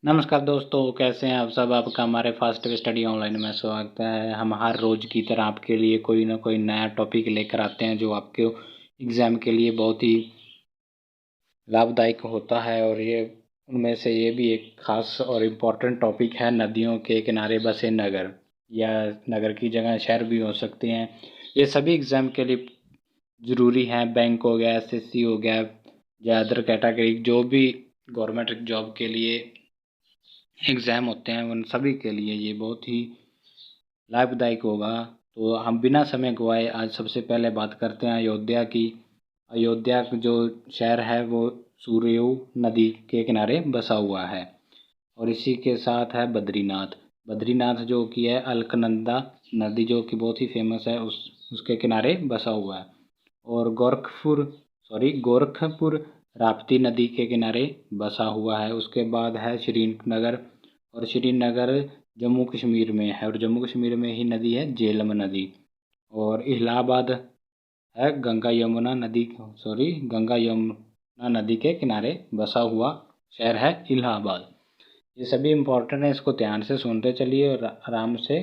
नमस्कार दोस्तों, कैसे हैं आप सब। आपका हमारे फास्ट वे स्टडी ऑनलाइन में स्वागत है। हम हर रोज़ की तरह आपके लिए कोई ना कोई नया टॉपिक लेकर आते हैं जो आपके एग्ज़ाम के लिए बहुत ही लाभदायक होता है। और ये उनमें से ये भी एक ख़ास और इम्पोर्टेंट टॉपिक है, नदियों के किनारे बसे नगर, या नगर की जगह शहर भी हो सकते हैं। ये सभी एग्ज़ाम के लिए ज़रूरी हैं। बैंक हो गया, एसएससी हो गया या अदर कैटेगरी, जो भी गवर्नमेंट जॉब के लिए एग्ज़ाम होते हैं उन सभी के लिए ये बहुत ही लाभदायक होगा। तो हम बिना समय गवाए आज सबसे पहले बात करते हैं अयोध्या की। अयोध्या जो शहर है वो सुरयू नदी के किनारे बसा हुआ है। और इसी के साथ है बद्रीनाथ। बद्रीनाथ जो कि है अलकनंदा नदी जो कि बहुत ही फेमस है, उसके किनारे बसा हुआ है। और गोरखपुर राप्ती नदी के किनारे बसा हुआ है। उसके बाद है श्रीनगर, और श्रीनगर जम्मू कश्मीर में है, और जम्मू कश्मीर में ही नदी है झेलम नदी। और इलाहाबाद है गंगा यमुना नदी के किनारे बसा हुआ शहर है इलाहाबाद। ये सभी इम्पोर्टेंट है, इसको ध्यान से सुनते चलिए और आराम से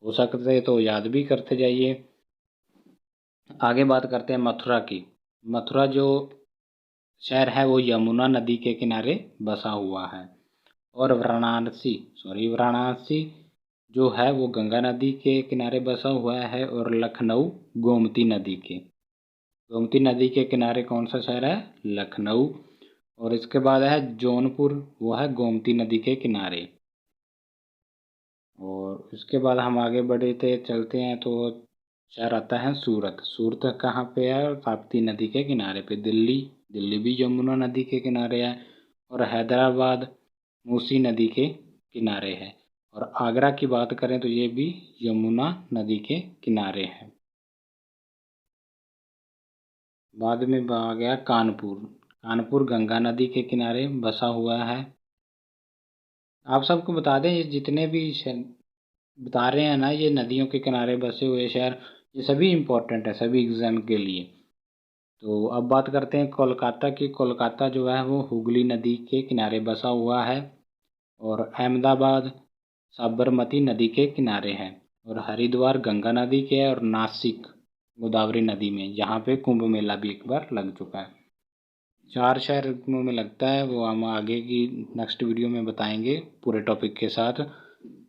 हो सकते तो याद भी करते जाइए। आगे बात करते हैं मथुरा की। मथुरा जो शहर है वो यमुना नदी के किनारे बसा हुआ है। और वाराणसी जो है वो गंगा नदी के किनारे बसा हुआ है। और लखनऊ गोमती नदी के किनारे कौन सा शहर है? लखनऊ। और इसके बाद है जौनपुर, वो है गोमती नदी के किनारे। और इसके बाद हम आगे बढ़ते चलते हैं तो शहर आता है सूरत। सूरत कहाँ पे है? ताप्ती नदी के किनारे पे। दिल्ली भी यमुना नदी के किनारे है। और हैदराबाद मूसी नदी के किनारे है। और आगरा की बात करें तो ये भी यमुना नदी के किनारे है। बाद में आ गया कानपुर। कानपुर गंगा नदी के किनारे बसा हुआ है। आप सबको बता दें, ये जितने भी बता रहे हैं ना, ये नदियों के किनारे बसे हुए शहर, ये सभी इम्पोर्टेंट है सभी एग्जाम के लिए। तो अब बात करते हैं कोलकाता की। कोलकाता जो है वो हुगली नदी के किनारे बसा हुआ है। और अहमदाबाद साबरमती नदी के किनारे है। और हरिद्वार गंगा नदी के है। और नासिक गोदावरी नदी में, यहाँ पे कुंभ मेला भी एक बार लग चुका है। 4 शहर में लगता है, वो हम आगे की नेक्स्ट वीडियो में बताएंगे पूरे टॉपिक के साथ।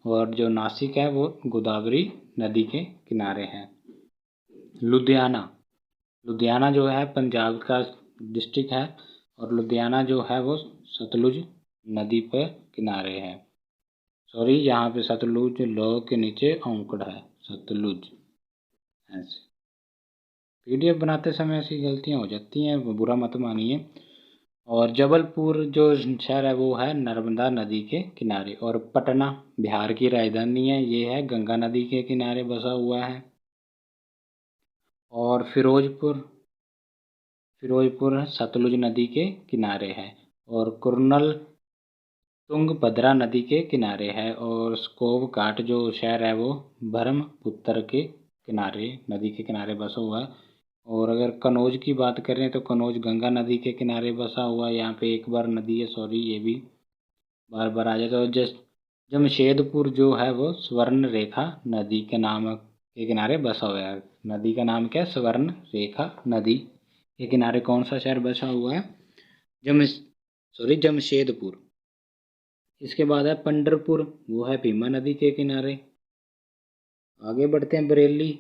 और जो नासिक है वो गोदावरी नदी के किनारे है। लुधियाना लुधियाना जो है पंजाब का डिस्ट्रिक्ट है। और लुधियाना जो है वो सतलुज नदी पर किनारे है। सॉरी, यहाँ पे सतलुज लो के नीचे औंकड़ है, सतलुज ऐसे। पीडीएफ बनाते समय ऐसी गलतियाँ हो जाती हैं, वो बुरा मत मानिए। और जबलपुर जो शहर है वो है नर्मदा नदी के किनारे। और पटना बिहार की राजधानी है, ये है गंगा नदी के किनारे बसा हुआ है। और फिरोजपुर सतलुज नदी के किनारे है। और कुर्नल तुंगभद्रा नदी के किनारे है। और स्कोव घाट जो शहर है वो ब्रह्मपुत्र के किनारे नदी के किनारे बसा हुआ है। और अगर कनौज की बात करें तो कनौज गंगा नदी के किनारे बसा हुआ है। यहाँ पे एक बार नदी है, सॉरी, ये भी बार बार आ जाएगा। और जमशेदपुर जो है वो स्वर्ण रेखा नदी के नाम के किनारे बसा हुआ है। नदी का नाम क्या है? स्वर्ण रेखा नदी के किनारे कौन सा शहर बसा हुआ है? जम जमशेदपुर। इसके बाद है पंढरपुर, वो है भीमा नदी के किनारे। आगे बढ़ते हैं बरेली।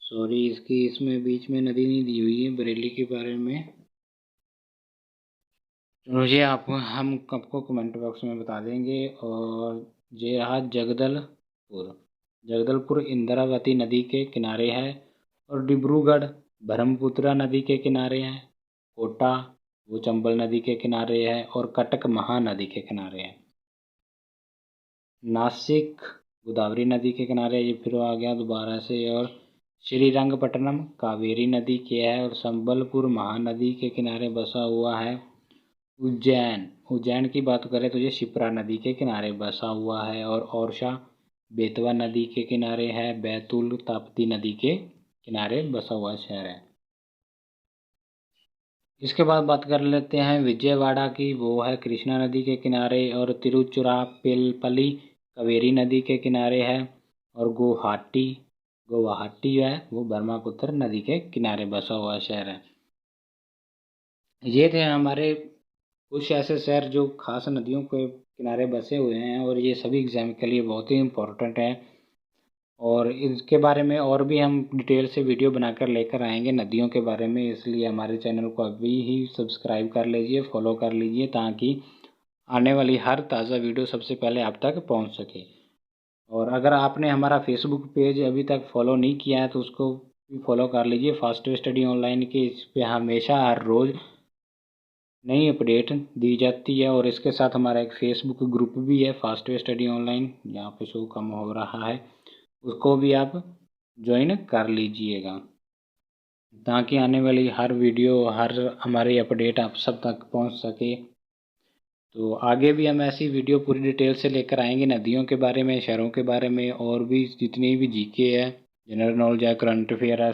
सॉरी, इसमें बीच में नदी नहीं दी हुई है बरेली के बारे में। मुझे हम आपको कमेंट बॉक्स में बता देंगे। और ये रहा जगदलपुर इंद्रावती नदी के किनारे है। और डिब्रूगढ़ ब्रह्मपुत्र नदी के किनारे है। कोटा वो चंबल नदी के किनारे है। और कटक महानदी के किनारे है। नासिक गोदावरी नदी के किनारे, ये फिर आ गया दोबारा से। और श्रीरंगपट्टनम कावेरी नदी के है। और संबलपुर महानदी के किनारे बसा हुआ है। उज्जैन की बात करें तो ये शिप्रा नदी के किनारे बसा हुआ है। और औरछा बेतवा नदी के किनारे है। बैतूल ताप्ती नदी के किनारे बसा हुआ शहर है। इसके बाद बात कर लेते हैं विजयवाड़ा की। वो है कृष्णा नदी के किनारे, और तिरुचिरापल्ली कावेरी नदी के किनारे है। और गुवाहाटी गुवाहाटी जो है वो ब्रह्मपुत्र नदी के किनारे बसा हुआ शहर है। ये थे हमारे कुछ ऐसे शहर जो खास नदियों के किनारे बसे हुए हैं, और ये सभी एग्जाम के लिए बहुत ही इम्पोर्टेंट हैं। और इसके बारे में और भी हम डिटेल से वीडियो बनाकर लेकर आएंगे नदियों के बारे में, इसलिए हमारे चैनल को अभी ही सब्सक्राइब कर लीजिए, फॉलो कर लीजिए, ताकि आने वाली हर ताज़ा वीडियो सबसे पहले आप तक पहुंच सके। और अगर आपने हमारा फेसबुक पेज अभी तक फॉलो नहीं किया है तो उसको भी फॉलो कर लीजिए, फास्ट स्टडी ऑनलाइन के। इस पे हमेशा हर रोज़ नई अपडेट दी जाती है। और इसके साथ हमारा एक फेसबुक ग्रुप भी है, फास्ट स्टडी ऑनलाइन, यहाँ पे शो कम हो रहा है, उसको भी आप ज्वाइन कर लीजिएगा, ताकि आने वाली हर वीडियो, हर हमारी अपडेट आप सब तक पहुंच सके। तो आगे भी हम ऐसी वीडियो पूरी डिटेल से लेकर आएंगे नदियों के बारे में, शहरों के बारे में, और भी जितनी भी जीके है, जनरल नॉलेज है, करंट अफेयर है,